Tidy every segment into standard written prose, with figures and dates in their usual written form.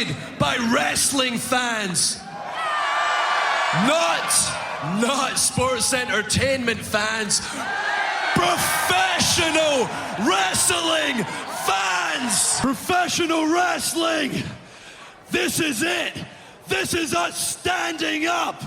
created by wrestling fans. Not sports entertainment fans. Professional wrestling fans! Professional wrestling! This is it! This is us standing up!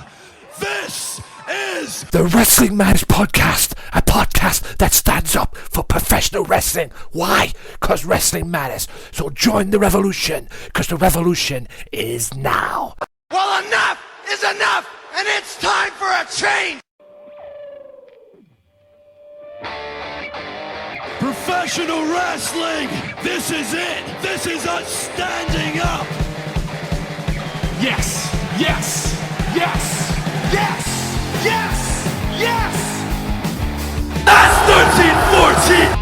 This is the Wrestling Matters Podcast, a podcast that stands up for professional wrestling. Why? Because wrestling matters. So join the revolution, because the revolution is now. Well, enough is enough, and it's time for a change! Professional wrestling! This is it! This is us standing up! Yes! Yes! Yes! Yes! Yes! Yes! That's 13-14!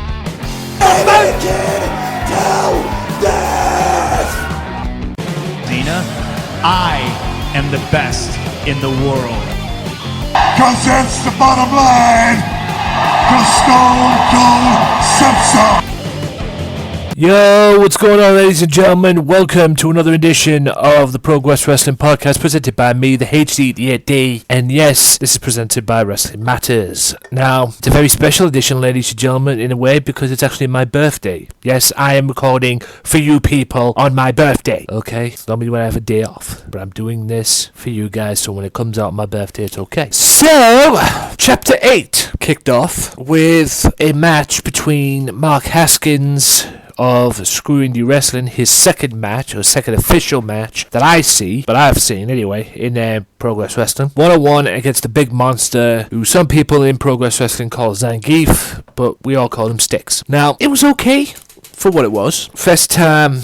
Dina, I am the best in the world. 'Cause that's the bottom line! 'Cause Stone Cold said so! Yo, what's going on, ladies and gentlemen? Welcome to another edition of the Progess Wrestling Podcast, presented by me, the HD88. And yes, this is presented by Wrestling Matters. Now, it's a very special edition, ladies and gentlemen, in a way, because it's actually my birthday. Yes, I am recording for you people on my birthday. Okay, normally when I have a day off, but I'm doing this for you guys, so when it comes out on my birthday, it's okay. So, Chapter 8 kicked off with a match between Mark Haskins of Screw Indie Wrestling, his second match, or second official match that I've seen anyway, in Progess Wrestling. 1-on-1 against the big monster, who some people in Progess Wrestling call Zangief, but we all call him Sticks. Now, it was okay for what it was. First time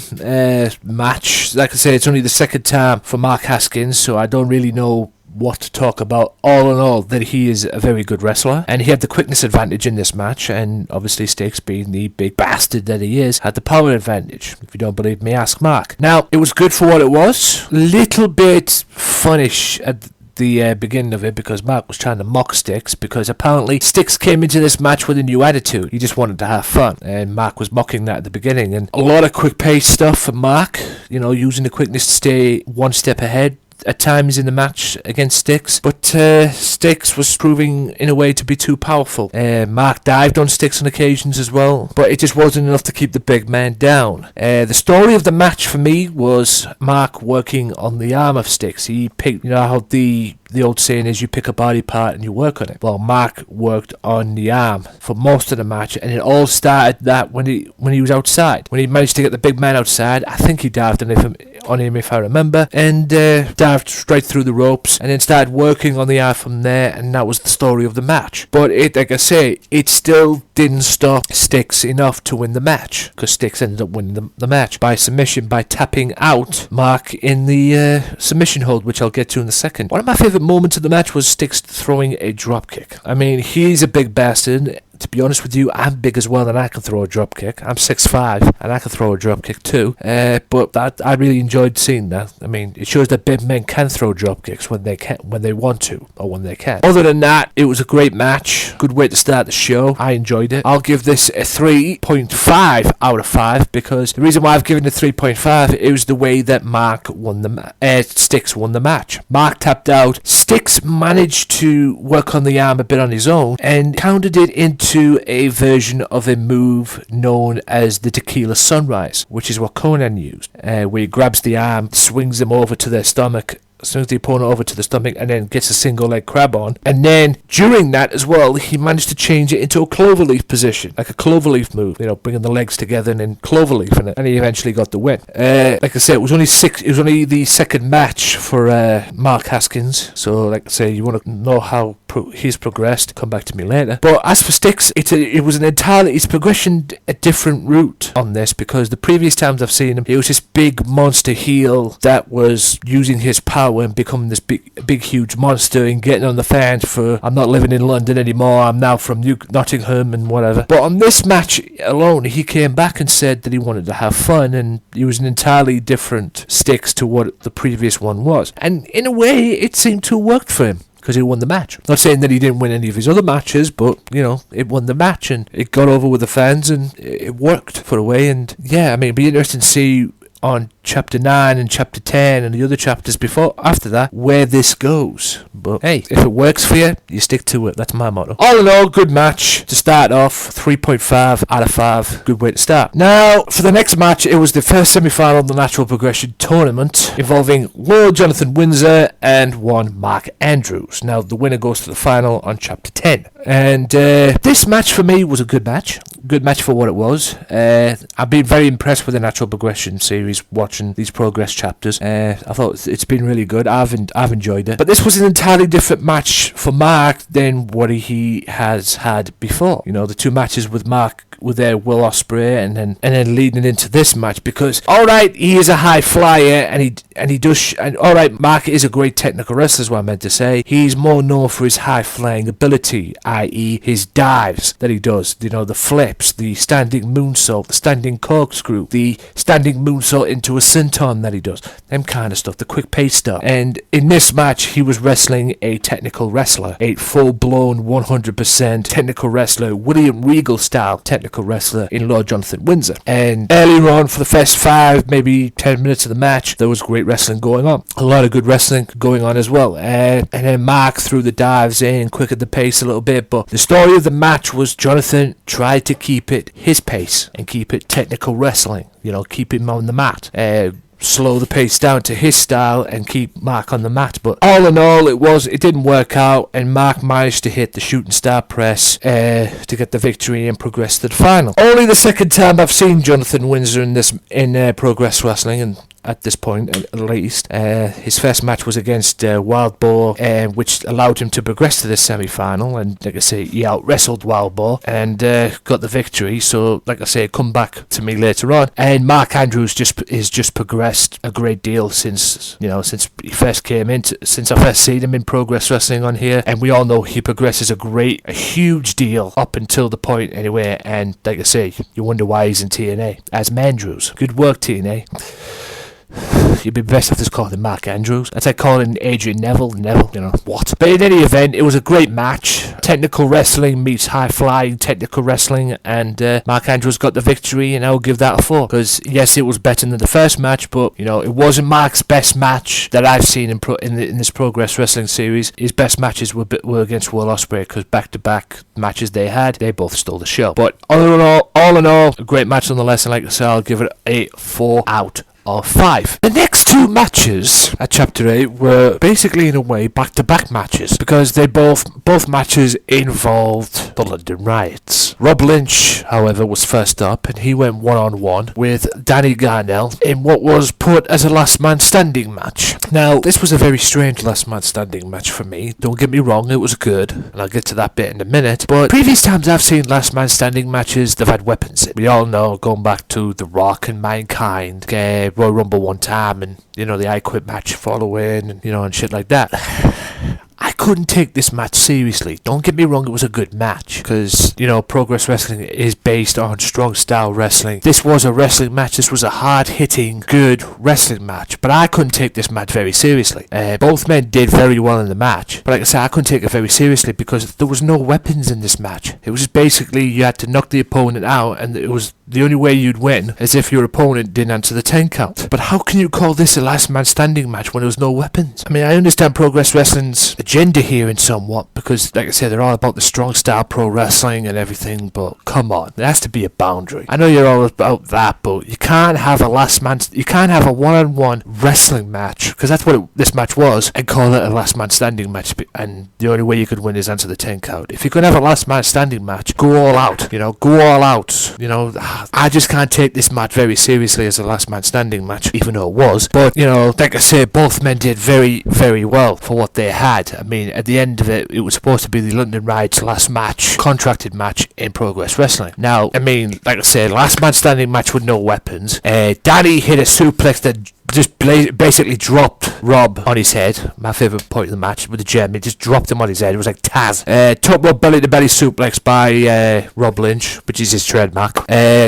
match, like I say, it's only the second time for Mark Haskins, so I don't really know what to talk about. All in all, that he is a very good wrestler, and he had the quickness advantage in this match, and obviously Sticks, being the big bastard that he is, had the power advantage. If you don't believe me, ask Mark. Now, it was good for what it was. Little bit funnish at the beginning of it, because Mark was trying to mock Sticks, because apparently Sticks came into this match with a new attitude. He just wanted to have fun, and Mark was mocking that at the beginning. And a lot of quick pace stuff for Mark, you know, using the quickness to stay one step ahead at times in the match against Sticks, but Sticks was proving in a way to be too powerful. Mark dived on Sticks on occasions as well, but it just wasn't enough to keep the big man down. The story of the match for me was Mark working on the arm of Sticks. He picked, you know how the old saying is, you pick a body part and you work on it. Well, Mark worked on the arm for most of the match, and it all started that when he was outside. When he managed to get the big man outside, I think he dived on him if I remember, and dived straight through the ropes, and then started working on the arm from there, and that was the story of the match. But it, like I say, it still didn't stop Sticks enough to win the match, because Sticks ended up winning the match by submission, by tapping out Mark in the submission hold, which I'll get to in a second. One of my favourite moments of the match was Sticks throwing a dropkick. I mean, he's a big bastard. To be honest with you, I'm big as well, and I can throw a dropkick. I'm 6'5", and I can throw a dropkick too. But that, I really enjoyed seeing that. I mean, it shows that big men can throw dropkicks when they want to, or when they can. Other than that, it was a great match. Good way to start the show. I enjoyed it. I'll give this a 3.5 out of 5, because the reason why I've given it 3.5 is the way that Sticks won the match. Mark tapped out. Sticks managed to work on the arm a bit on his own, and countered it into a version of a move known as the Tequila Sunrise, which is what Conan used, where he grabs the arm, swings them over to their stomach, swings the opponent over to the stomach, and then gets a single leg crab on. And then during that as well, he managed to change it into a cloverleaf position, like a cloverleaf move, you know, bringing the legs together and then cloverleaf in it, and he eventually got the win. Like I said, it was only the second match for Mark Haskins, so like I say, you want to know how he's progressed, come back to me later. But as for Sticks, it's progression a different route on this, because the previous times I've seen him, he was this big monster heel that was using his power and becoming this big huge monster and getting on the fans for, I'm not living in London anymore, I'm now from Nottingham and whatever. But on this match alone, he came back and said that he wanted to have fun, and he was an entirely different Sticks to what the previous one was. And in a way, it seemed to have worked for him, because he won the match. Not saying that he didn't win any of his other matches, but, you know, it won the match, and it got over with the fans, and it worked for a way. And yeah, I mean, it'd be interesting to see on chapter 9 and chapter 10 and the other chapters after that where this goes. But hey, if it works for you, you stick to it. That's my motto. All in all, good match to start off. 3.5 out of 5. Good way to start. Now, for the next match, it was the first semi-final of the Natural Progression Tournament involving Lord Jonathan Windsor and one Mark Andrews. Now, the winner goes to the final on chapter 10. And this match for me was a good match. Good match for what it was. I've been very impressed with the Natural Progression series watching these progress chapters. I thought it's been really good. I've enjoyed it. But this was an entirely different match for Mark than what he has had before. You know, the two matches with Mark were there, Will Ospreay, and then leading into this match, because alright, he is a high flyer and he does and alright, Mark is a great technical wrestler, is what I meant to say. He's more known for his high flying ability, i.e. his dives that he does, you know, the flips, the standing moonsault, the standing corkscrew, the standing moonsault into a senton that he does, them kind of stuff, the quick pace stuff. And in this match he was wrestling a technical wrestler, a full-blown 100% technical wrestler, William Regal style technical wrestler in Lord Jonathan Windsor. And earlier on, for the first 5, maybe 10 minutes of the match, there was great wrestling going on. A lot of good wrestling going on as well. And then Mark threw the dives in, quickened the pace a little bit, but the story of the match was Jonathan tried to keep it his pace and keep it technical wrestling, you know, keep him on the mat. Slow the pace down to his style and keep Mark on the mat. But all in all, it didn't work out, and Mark managed to hit the shooting star press to get the victory and progress to the final. Only the second time I've seen Jonathan Windsor in Progress Wrestling, and at this point at least. His first match was against Wild Boar, which allowed him to progress to the semi-final, and like I say, he out-wrestled Wild Boar and got the victory. So like I say, come back to me later on. And Mark Andrews is just progressed a great deal since he first came in, since I first seen him in Progress Wrestling on here. And we all know he progresses a huge deal up until the point anyway. And like I say, you wonder why he's in TNA as Mandrews. Good work, TNA. You'd be best if this called him Mark Andrews. That's like calling Adrian Neville, you know, what? But in any event, it was a great match. Technical wrestling meets high-flying technical wrestling, and Mark Andrews got the victory, and I'll give that a 4. Because, yes, it was better than the first match, but, you know, it wasn't Mark's best match that I've seen in this Progress Wrestling series. His best matches were against Will Ospreay, because back-to-back matches they both stole the show. But all in all, a great match nonetheless, and like I said, I'll give it a 4 out of 5. The next 2 matches at Chapter 8 were basically in a way back-to-back matches, because they both matches involved the London riots. Rob Lynch, however, was first up, and he went one-on-one with Danny Garnell in what was put as a last man standing match. Now, this was a very strange last man standing match for me. Don't get me wrong, it was good, and I'll get to that bit in a minute, but previous times I've seen last man standing matches, they've had weapons in. We all know, going back to The Rock and Mankind, Royal Rumble one time, and you know, the I Quit match following, and you know, and shit like that. I couldn't take this match seriously. Don't get me wrong, it was a good match, because, you know, Progress Wrestling is based on strong style wrestling. This was a wrestling match. This was a hard-hitting, good wrestling match, but I couldn't take this match very seriously. Both men did very well in the match, but like I said, I couldn't take it very seriously because there was no weapons in this match. It was just basically you had to knock the opponent out, and it was the only way you'd win is if your opponent didn't answer the 10 count. But how can you call this a last man standing match when there was no weapons? I mean, I understand Progress Wrestling's agenda here in somewhat, because like I said, they're all about the strong style pro wrestling and everything, but come on, there has to be a boundary. I know you're all about that, but you can't have a one-on-one wrestling match, because that's what this match was, and call it a last man standing match, and the only way you could win is answer the 10 count. If you're going to have a last man standing match, go all out, you know, I just can't take this match very seriously as a last man standing match, even though it was. But, you know, like I say, both men did very, very well for what they had. I mean, at the end of it, it was supposed to be the London Riots' last match, contracted match in Progress Wrestling. Now, I mean, like I said, last man standing match with no weapons. Danny hit a suplex that just basically dropped Rob on his head. My favourite point of the match with the gem, it just dropped him on his head. It was like Taz. Top rope belly to belly suplex by Rob Lynch, which is his trademark.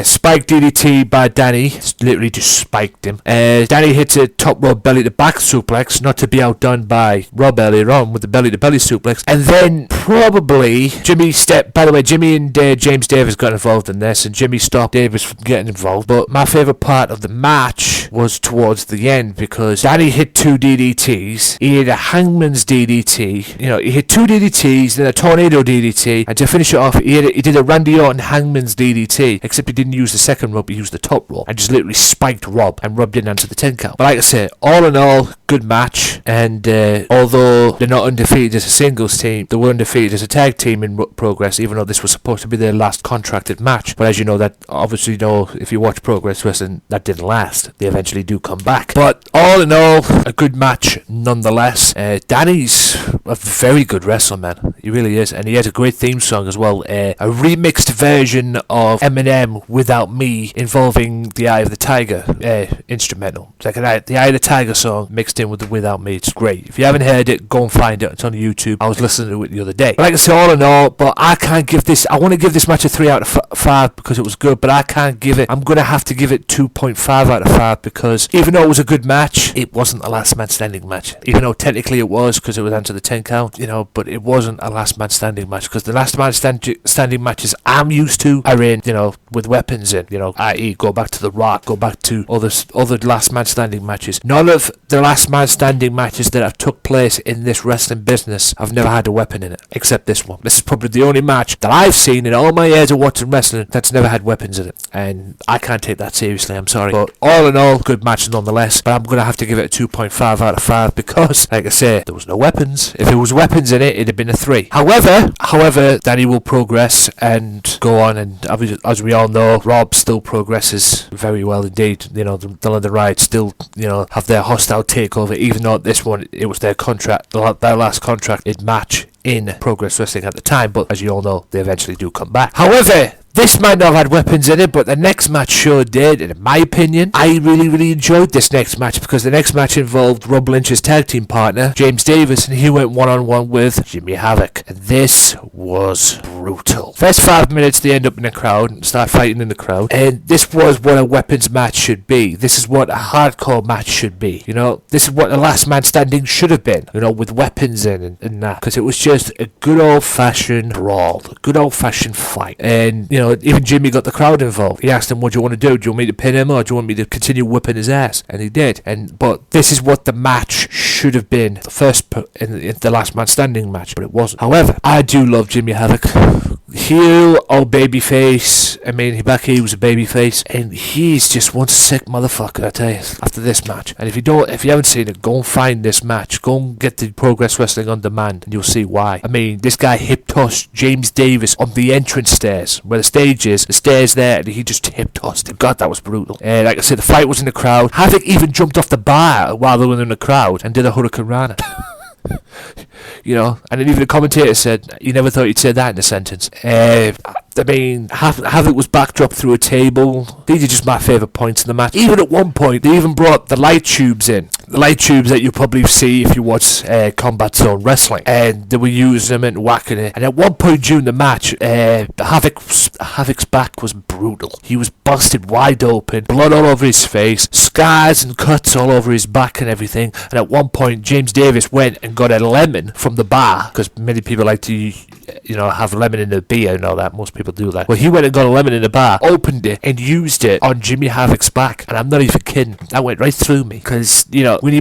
Spike DDT by Danny, literally just spiked him. Danny hits a top rope belly to back suplex, not to be outdone by Rob earlier on with the belly to belly suplex, and then probably by the way, Jimmy and James Davis got involved in this, and Jimmy stopped Davis from getting involved. But my favourite part of the match was towards the end, because Danny hit 2 DDTs. He hit a Hangman's DDT. You know, he hit 2 DDTs, then a Tornado DDT, and to finish it off, he did a Randy Orton Hangman's DDT, except he didn't use the second rope, he used the top rope, and just literally spiked Rob and rubbed in onto the 10 count. But like I say, all in all, good match, and although they're not undefeated as a singles team, they were undefeated as a tag team in Progress, even though this was supposed to be their last contracted match. But as you know, that obviously if you watch Progress Wrestling, that didn't last. They eventually do come back. But all in all, a good match nonetheless. Danny's a very good wrestler, man. He really is, and he has a great theme song as well. A remixed version of Eminem Without Me, involving the Eye of the Tiger instrumental. It's like the Eye of the Tiger song mixed in with the Without Me. It's great. If you haven't heard it, go and find it. It's on YouTube. I was listening to it the other day. But like I say, all in all, but I can't give this. I want to give this match a 3 out of 5 because it was good, but I can't give it. I'm gonna have to give it 2.5 out of 5 because even though it was a good match, it wasn't a last man standing match. Even though technically it was, because it was down to the 10 count, you know, but it wasn't a last man standing match, because the last man standing matches I'm used to are in, you know, with weapons in, you know, i.e. go back to The Rock, go back to other last man standing matches. None of the last man standing matches that have took place in this wrestling business have never had a weapon in it, except this one. This is probably the only match that I've seen in all my years of watching wrestling that's never had weapons in it, and I can't take that seriously, I'm sorry. But all in all, good match nonetheless, but I'm going to have to give it a 2.5 out of 5 because, like I say, there was no weapons. If there was weapons in it, it'd have been a 3. However, Danny will progress and go on, and as we all know, Rob still progresses very well indeed. You know, the London Riot still, you know, have their hostile takeover, even though this one, it was their contract, their last contracted match in Progress Wrestling at the time, but as you all know, they eventually do come back. However, this might not have had weapons in it, but the next match sure did, and in my opinion, I really enjoyed this next match, because the next match involved Rob Lynch's tag team partner, James Davis, and he went one-on-one with Jimmy Havoc, and this was brutal. First 5 minutes, they end up in the crowd, and start fighting in the crowd, and this was what a weapons match should be. This is what a hardcore match should be, you know, this is what a last man standing should have been, you know, with weapons in and that, because it was just a good old-fashioned brawl, a good old-fashioned fight, and, you know, even Jimmy got the crowd involved. He asked him, what do you want to do? Do you want me to pin him, or do you want me to continue whipping his ass? And he did. But this is what the match should have been, the first in the last man standing match, but it wasn't. However, I do love Jimmy Havoc. Heel or babyface, I mean, back here he was a babyface, and he's just one sick motherfucker, I tell you, after this match. And if you haven't seen it, go and find this match. Go and get the Progress Wrestling on demand, and you'll see why. I mean, this guy hip tossed James Davis on the entrance stairs, where the stage is, the stairs there, and he just hip tossed him. God, that was brutal. Like I said, the fight was in the crowd. Havoc even jumped off the bar while they were in the crowd and did a Hurricane Rana. You know, and then even the commentator said he never thought he'd say that in a sentence. I mean, Havoc was backdropped through a table. These are just my favourite points in the match. Even at one point, they even brought the light tubes in. The light tubes that you probably see if you watch Combat Zone Wrestling. And they were using them and whacking it. And at one point during the match, Havoc's back was brutal. He was busted wide open, blood all over his face, scars and cuts all over his back and everything. And at one point, James Davis went and got a lemon from the bar, because many people like to, you know, have lemon in their beer and all that. Most people do that. Well, he went and got a lemon in the bar, opened it, and used it on Jimmy Havoc's back. And I'm not even kidding. That went right through me. Because, you know, when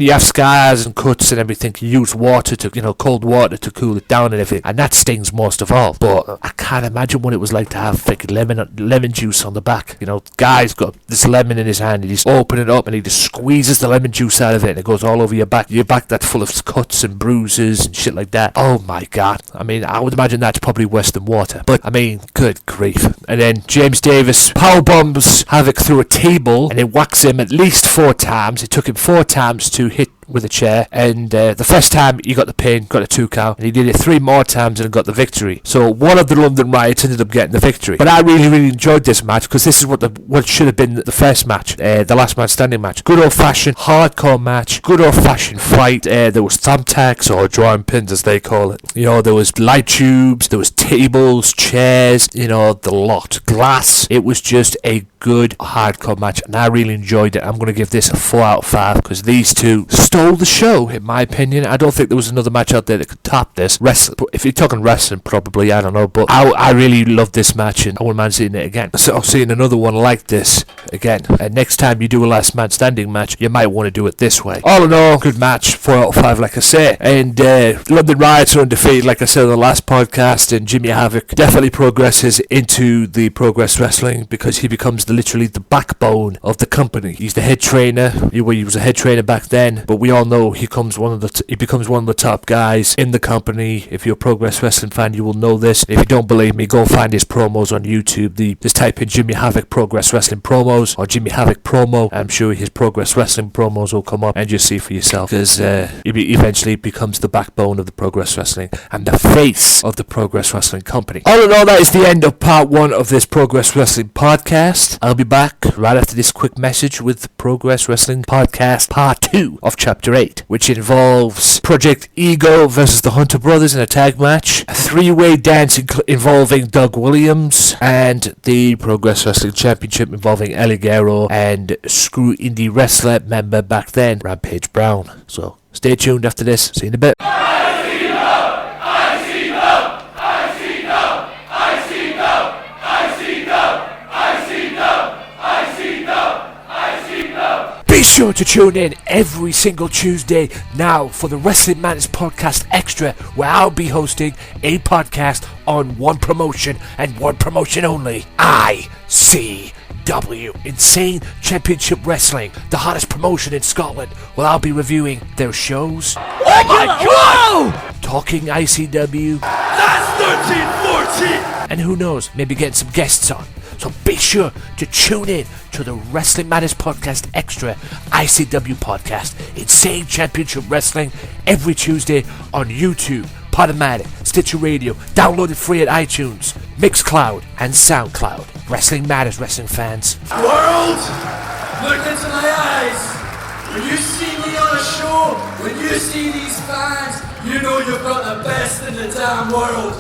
you have scars and cuts and everything, you use water to, you know, cold water to cool it down and everything. And that stings most of all. But I can't imagine what it was like to have freaking lemon juice on the back. You know, guy's got this lemon in his hand, and he's opening it up, and he just squeezes the lemon juice out of it, and it goes all over your back. Your back that's full of cuts and bruises and shit like that. Oh my God. I mean, I would imagine that's probably worse than water. But, I mean, good grief. And then James Davis powerbombs Havoc through a table, and it whacks him at least 4 times. It took him 4 times to hit with a chair, and the first time he got the pin, got a 2 count, and he did it 3 more times and got the victory. So one of the London Riots ended up getting the victory. But I really enjoyed this match, because this is what should have been the first match, the last man standing match. Good old fashioned hardcore match, good old fashioned fight. There was thumbtacks, or drawing pins as they call it. You know, there was light tubes, there was tables, chairs, you know, the lot, glass. It was just a good hardcore match, and I really enjoyed it. I'm going to give this a 4 out of 5, because these two stood stole the show, in my opinion. I don't think there was another match out there that could top this. If you're talking wrestling, probably, I don't know, but I really loved this match, and I wouldn't mind seeing it again. So I'm seeing another one like this again. And next time you do a last man standing match, you might want to do it this way. All in all, good match, 4 out of 5, like I say. And London Riots are undefeated, like I said on the last podcast, and Jimmy Havoc definitely progresses into the Progress Wrestling because he becomes literally the backbone of the company. He's the head trainer. He was a head trainer back then, but we all know he becomes one of the top guys in the company. If you're a Progress Wrestling fan, you will know this. If you don't believe me, go find his promos on YouTube. Just type in Jimmy Havoc Progress Wrestling promos or Jimmy Havoc promo. I'm sure his Progress Wrestling promos will come up and just see for yourself, because he eventually becomes the backbone of the Progress Wrestling and the face of the Progress Wrestling company. All in all, that is the end of part 1 of this Progress Wrestling podcast. I'll be back right after this quick message with Progress Wrestling Podcast Part 2 of Chapter 8, which involves Project Ego versus the Hunter Brothers in a tag match, a 3-way dance involving Doug Williams, and the Progress Wrestling Championship involving El Ligero and Screw Indie Wrestler member back then, Rampage Brown. So stay tuned after this. See you in a bit. Be sure to tune in every single Tuesday now for the Wrestling Matters Podcast Extra, where I'll be hosting a podcast on one promotion and one promotion only. ICW, Insane Championship Wrestling, the hottest promotion in Scotland. Well, I'll be reviewing their shows. Oh my God! Talking ICW. That's 13-14! And who knows, maybe getting some guests on. So be sure to tune in to the Wrestling Matters Podcast Extra ICW podcast, Insane Championship Wrestling, every Tuesday on YouTube, Podomatic, Stitcher Radio, downloaded free at iTunes, Mixcloud, and SoundCloud. Wrestling Matters, wrestling fans. World, look into my eyes. When you see me on a show, when you see these fans, you know you've got the best in the damn world.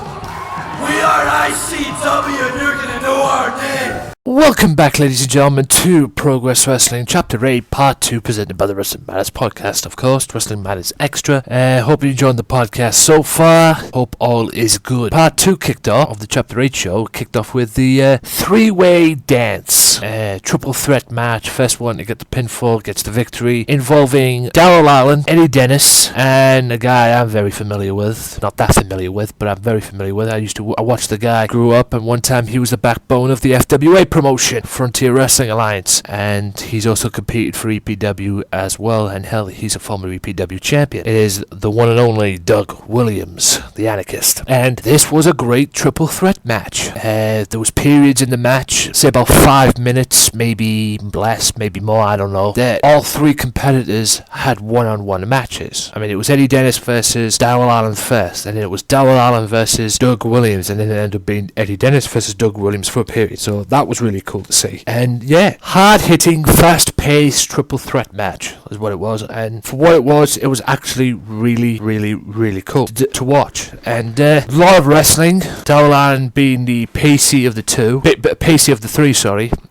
We are ICW and you're gonna know our name. Welcome back, ladies and gentlemen, to Progress Wrestling Chapter 8, Part 2, presented by the Wrestling Matters Podcast, of course, Wrestling Matters Extra. Hope you enjoyed the podcast so far. Hope all is good. Part 2 kicked off of the Chapter 8 show, kicked off with the 3-way dance. Triple threat match. First one to get the pinfall gets the victory, involving Darryl Allen, Eddie Dennis, and a guy I'm very familiar with. Not that familiar with, but I'm very familiar with. I watched the guy, grew up, and one time he was the backbone of the FWA promotion, Frontier Wrestling Alliance, and he's also competed for EPW as well, and hell, he's a former EPW champion. It is the one and only Doug Williams, the Anarchist, and this was a great triple threat match. There was periods in the match, say about 5 minutes, maybe less, maybe more, I don't know, that all 3 competitors had one-on-one matches. I mean, it was Eddie Dennis versus Darryl Allen first, and then it was Darryl Allen versus Doug Williams, and then it ended up being Eddie Dennis versus Doug Williams for a period. So that was really cool to see. And yeah, hard-hitting, fast-paced triple threat match is what it was. And for what it was actually really, really, really cool to watch. And a lot of wrestling. Darryl Allen being the pacey of the pacey of the 3,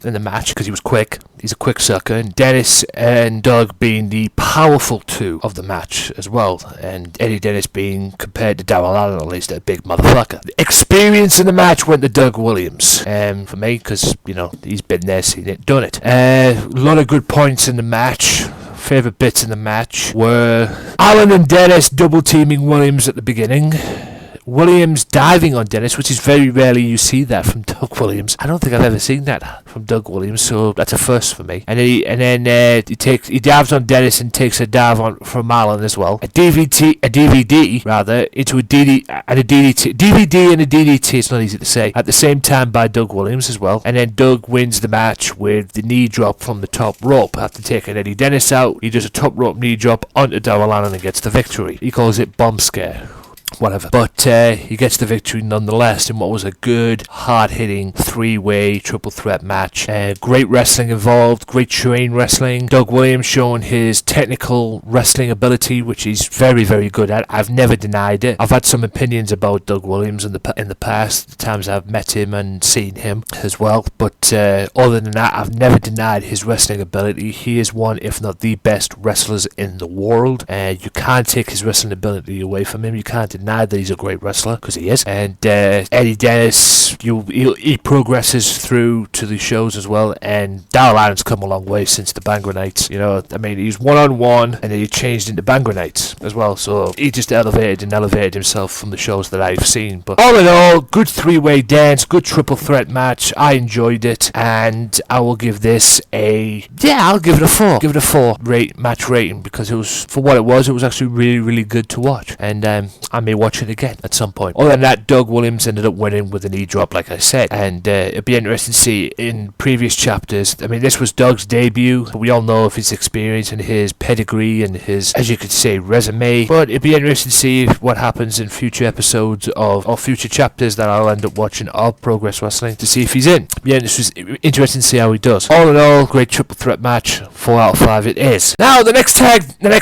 in the match, because he was quick. He's a quick sucker. And Dennis and Doug being the powerful 2 of the match as well. And Eddie Dennis being, compared to Darryl Allen, at least, a big motherfucker. The experience in the match went to Doug Williams. For me, because, he's been there, seen it, done it. A lot of good points in the match. Favourite bits in the match were Allen and Dennis double teaming Williams at the beginning. Williams diving on Dennis, which is very rarely you see that from Doug Williams. I don't think I've ever seen that from Doug Williams, so that's a first for me. And then he dives on Dennis and takes a dive on from Allen as well. A DVD into a DDT, and a DDT. It's not easy to say. At the same time by Doug Williams as well. And then Doug wins the match with the knee drop from the top rope after taking Eddie Dennis out. He does a top rope knee drop onto Darryl Allen and gets the victory. He calls it Bomb Scare. whatever. But he gets the victory nonetheless in what was a good, hard-hitting, three-way triple threat match. Great wrestling involved, great terrain wrestling. Doug Williams showing his technical wrestling ability, which he's very, very good at. I've never denied it. I've had some opinions about Doug Williams in the past, the times I've met him and seen him as well. But other than that, I've never denied his wrestling ability. He is one, if not the best wrestlers in the world. You can't take his wrestling ability away from him. You can't deny that he's a great wrestler, because he is. And Eddie Dennis, he progresses through to the shows as well. And Darryl Allen's come a long way since the Bangor Nights. You know, I mean, he's one-on-one, and then he changed into Bangor Nights as well. So he just elevated himself from the shows that I've seen. But all in all, good three-way dance, good triple threat match. I enjoyed it, and I will give this I'll give it a 4. Give it a 4 match rating, because it was, for what it was actually really, really good to watch. And I may watch it again at some point. Other than that, Doug Williams ended up winning with a knee drop, like I said. And it'd be interesting to see in previous chapters. I mean, this was Doug's debut. We all know of his experience and his pedigree and his, as you could say, resume. But it'd be interesting to see what happens in future episodes or future chapters that I'll end up watching of Progress Wrestling to see if he's in. Yeah, this was interesting to see how he does. All in all, great triple threat match. 4 out of 5 it is. Now, the next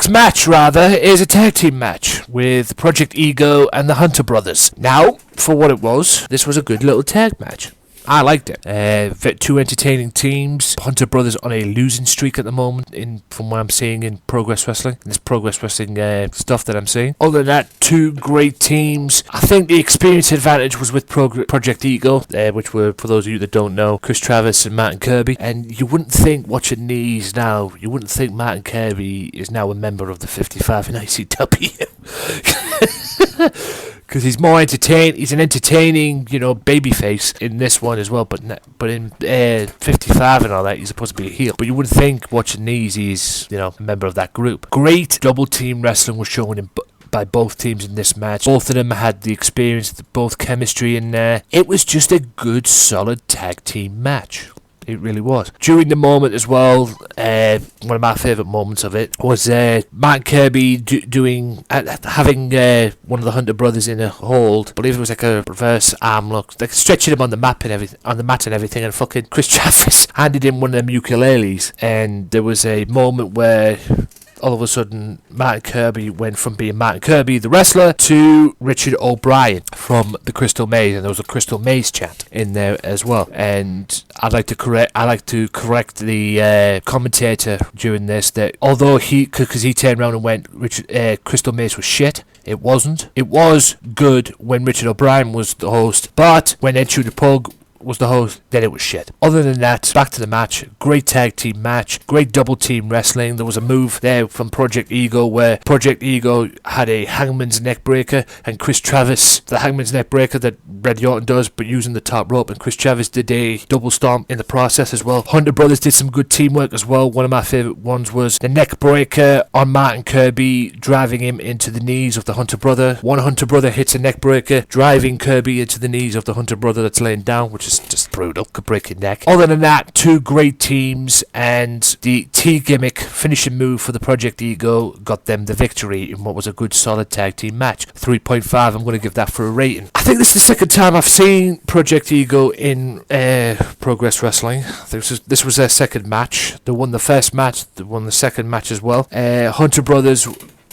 match is a tag team match with Project Ego and the Hunter Brothers. Now, for what it was, this was a good little tag match. I liked it. Two entertaining teams. Hunter Brothers on a losing streak at the moment, from what I'm seeing in Progress Wrestling. This Progress Wrestling stuff that I'm seeing. Other than that, two great teams. I think the experience advantage was with Project Ego, which were, for those of you that don't know, Chris Travis and Martin Kirby. And you wouldn't think, watching these now, you wouldn't think Martin Kirby is now a member of the 55 in ICW. Because he's more he's an entertaining, babyface in this one as well. But in 55 and all that, he's supposed to be a heel. But you wouldn't think, watching these, he's, a member of that group. Great double team wrestling was shown by both teams in this match. Both of them had the experience, both chemistry, and it was just a good, solid tag team match. It really was. During the moment as well, one of my favourite moments of it was Martin Kirby having one of the Hunter Brothers in a hold. I believe it was like a reverse arm lock, like stretching him on the mat and everything, and fucking Chris Travis handed him one of them ukuleles, and there was a moment where all of a sudden Martin Kirby went from being Martin Kirby the wrestler to Richard O'Brien from the Crystal Maze, and there was a Crystal Maze chant in there as well. And I'd like to correct the commentator during this, that although because he turned around and went Crystal Maze was shit. It wasn't. It was good when Richard O'Brien was the host, but when Ed Shooter Pug was the host, then it was shit. Other than that, back to the match. Great tag team match. Great double team wrestling. There was a move there from Project Ego where Project Ego had a hangman's neck breaker, and Chris Travis, the hangman's neck breaker that Randy Orton does, but using the top rope, and Chris Travis did a double stomp in the process as well. Hunter Brothers did some good teamwork as well. One of my favourite ones was the neck breaker on Martin Kirby, driving him into the knees of the Hunter Brother. One Hunter Brother hits a neck breaker, driving Kirby into the knees of the Hunter Brother that's laying down, which is just brutal. Could break your neck. Other than that, two great teams, and the T-gimmick finishing move for the Project Ego got them the victory in what was a good solid tag team match. 3.5, I'm going to give that for a rating. I think this is the second time I've seen Project Ego in Progress Wrestling. This was their second match. They won the first match, they won the second match as well. Hunter Brothers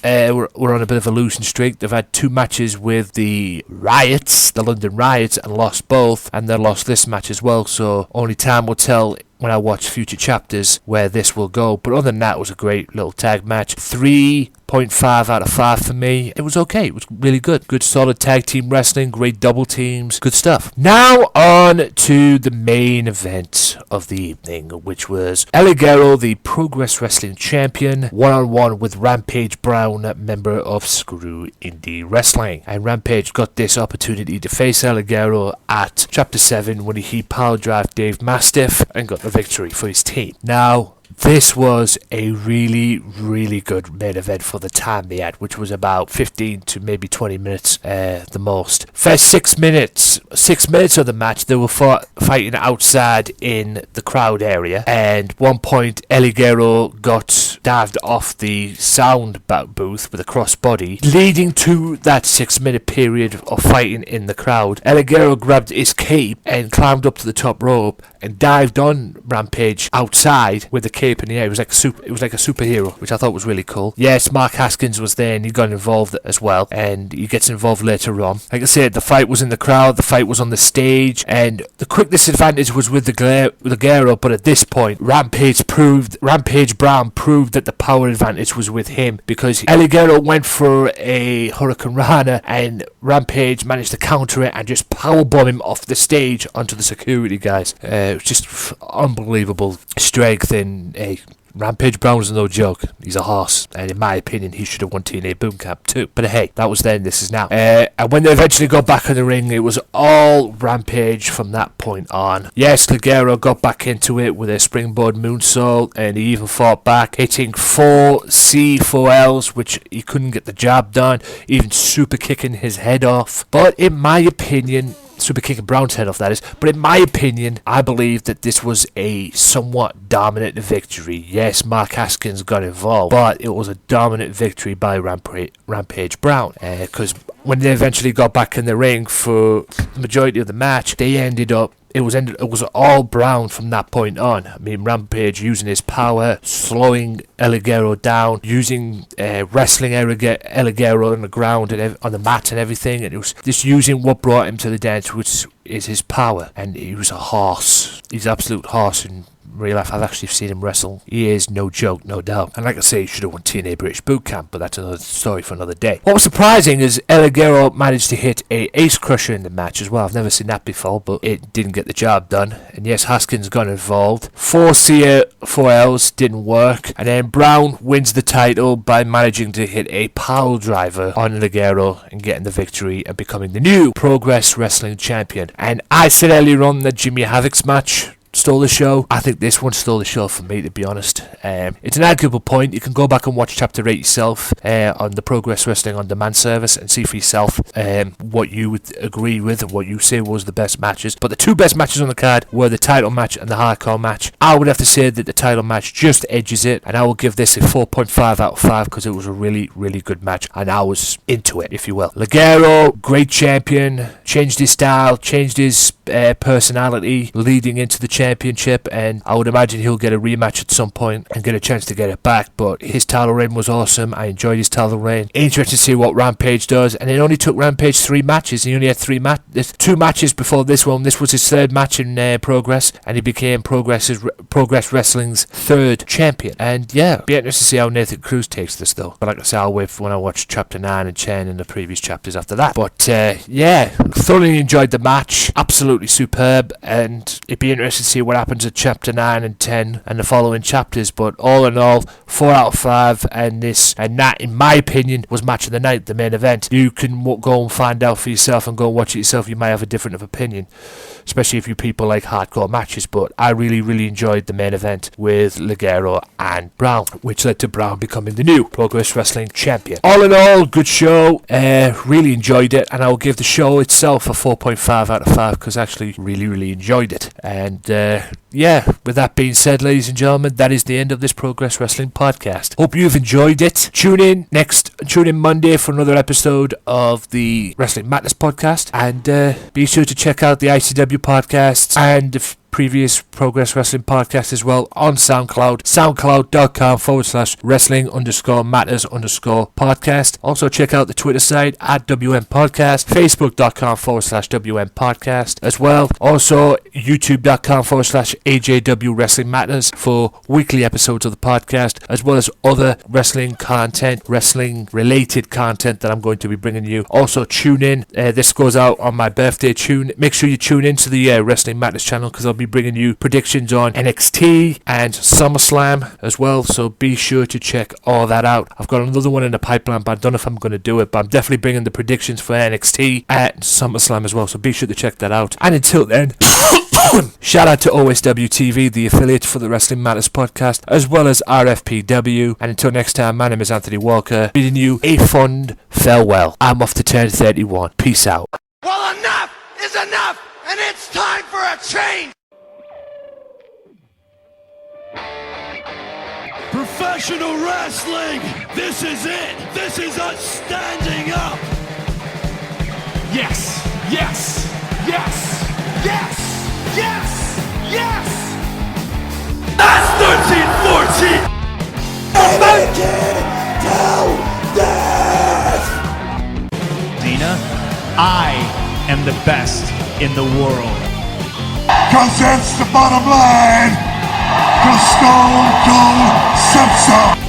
were on a bit of a losing streak. They've had two matches with the Riots, the London Riots, and lost both, and they lost this match as well, so only time will tell when I watch future chapters where this will go. But other than that, it was a great little tag match. 3.5 out of 5 for me. It was okay. It was really good. Good solid tag team wrestling, great double teams, good stuff. Now on to the main event of the evening, which was El Ligero, the Progress Wrestling Champion, one-on-one with Rampage Brown, member of Screw Indie Wrestling. And Rampage got this opportunity to face El Ligero at Chapter 7 when he power drive Dave Mastiff and got the victory for his team. Now, this was a really, really good main event for the time they had, which was about 15 to maybe 20 minutes the most. First 6 minutes of the match, they were fighting outside in the crowd area, and one point El Ligero got dived off the sound booth with a crossbody, leading to that 6-minute period of fighting in the crowd. El Ligero grabbed his cape and climbed up to the top rope and dived on Rampage outside with the cape in the air. It was like a superhero, which I thought was really cool. Yes, Mark Haskins was there and he got involved as well, and he gets involved later on. Like I said, the fight was in the crowd, the fight was on the stage, and the quick disadvantage was with the Ligero, but at this point, Rampage Brown proved that the power advantage was with him, because El Ligero went for a Hurricane Rana and Rampage managed to counter it and just powerbomb him off the stage onto the security guys. It was just unbelievable strength, and Rampage Brown's no joke. He's a horse, and in my opinion, he should have won TNA Boom Camp too. But hey, that was then, this is now. And when they eventually got back in the ring, it was all Rampage from that point on. Yes, Ligero got back into it with a springboard moonsault, and he even fought back, hitting 4 C4Ls, which he couldn't get the job done, even super kicking his head off. But in my opinion, super kicking Brown's head off, that is. But in my opinion, I believe that this was a somewhat dominant victory. Yes, Mark Haskins got involved, but it was a dominant victory by Rampage Brown. Because when they eventually got back in the ring for the majority of the match, they ended up, it was all Brown from that point on. I mean, Rampage using his power, slowing El Ligero down, using wrestling El Ligero on the ground and on the mat and everything, and it was just using what brought him to the dance, which is his power. And he was a horse. He's an absolute horse in real life. I've actually seen him wrestle. He is no joke, no doubt. And like I say, he should have won TNA British Boot Camp, but that's another story for another day. What was surprising is El Ligero managed to hit a Ace Crusher in the match as well. I've never seen that before, but it didn't get the job done. And yes, Haskins got involved. 4 C4Ls didn't work, and then Brown wins the title by managing to hit a pile driver on El Ligero and getting the victory and becoming the new Progress Wrestling Champion. And I said earlier on that Jimmy Havoc's match stole the show. I think this one stole the show for me, to be honest. It's an arguable point. You can go back and watch Chapter 8 yourself on the Progress Wrestling On Demand service and see for yourself what you would agree with and what you say was the best matches. But the 2 best matches on the card were the title match and the hardcore match. I would have to say that the title match just edges it, and I will give this a 4.5 out of 5 because it was a really, really good match and I was into it, if you will. Ligero, great champion, changed his style, changed his personality leading into the championship, and I would imagine he'll get a rematch at some point and get a chance to get it back. But his title reign was awesome. I enjoyed his title reign. Interesting to see what Rampage does, and it only took Rampage 3 matches. He only had 2 matches before this one. This was his 3rd match in Progress, and he became Progress Wrestling's 3rd champion. And yeah, be interested to see how Nathan Cruz takes this though. But like I say, I'll wait for when I watch Chapter 9 and 10 and the previous chapters after that. But yeah, thoroughly enjoyed the match. Absolutely superb, and it'd be interesting to see what happens at Chapter 9 and 10 and the following chapters. But all in all, 4 out of 5, and that, in my opinion, was match of the night, the main event. You can go and find out for yourself and go and watch it yourself. You might have a different opinion, especially if you people like hardcore matches, but I really, really enjoyed the main event with Ligero and Brown, which led to Brown becoming the new Progress Wrestling Champion. All in all, good show. Really enjoyed it, and I will give the show itself a 4.5 out of 5 because I actually really, really enjoyed it. And yeah, with that being said, ladies and gentlemen, that is the end of this Progress Wrestling podcast. Hope you've enjoyed it. Tune in Monday for another episode of the Wrestling Madness podcast, and be sure to check out the ICW podcasts and the previous Progress Wrestling podcast as well on SoundCloud, soundcloud.com/wrestling_matters_podcast. Also check out the Twitter site at WM Podcast, facebook.com/WM Podcast as well. Also youtube.com/AJW Wrestling Matters for weekly episodes of the podcast, as well as other wrestling content, wrestling related content that I'm going to be bringing you. Also tune in, this goes out on my birthday. Make sure you tune into the Wrestling Matters channel, because I'll be bringing you predictions on NXT and SummerSlam as well, so be sure to check all that out. I've got another one in the pipeline, but I don't know if I'm going to do it, but I'm definitely bringing the predictions for NXT and SummerSlam as well, so be sure to check that out. And until then, shout out to OSW TV, the affiliate for the Wrestling Matters podcast, as well as RFPW. And until next time, my name is Anthony Walker, bidding you a fond farewell. I'm off to turn 31. Peace out. Well, enough is enough, and it's time for a change! Perfect. professional wrestling. This is it. This is us standing up. Yes, yes, yes, yes, yes, yes! That's 13-14. Dina, I am the best in the world. Cause that's the bottom line. Cause Stone Cold said so.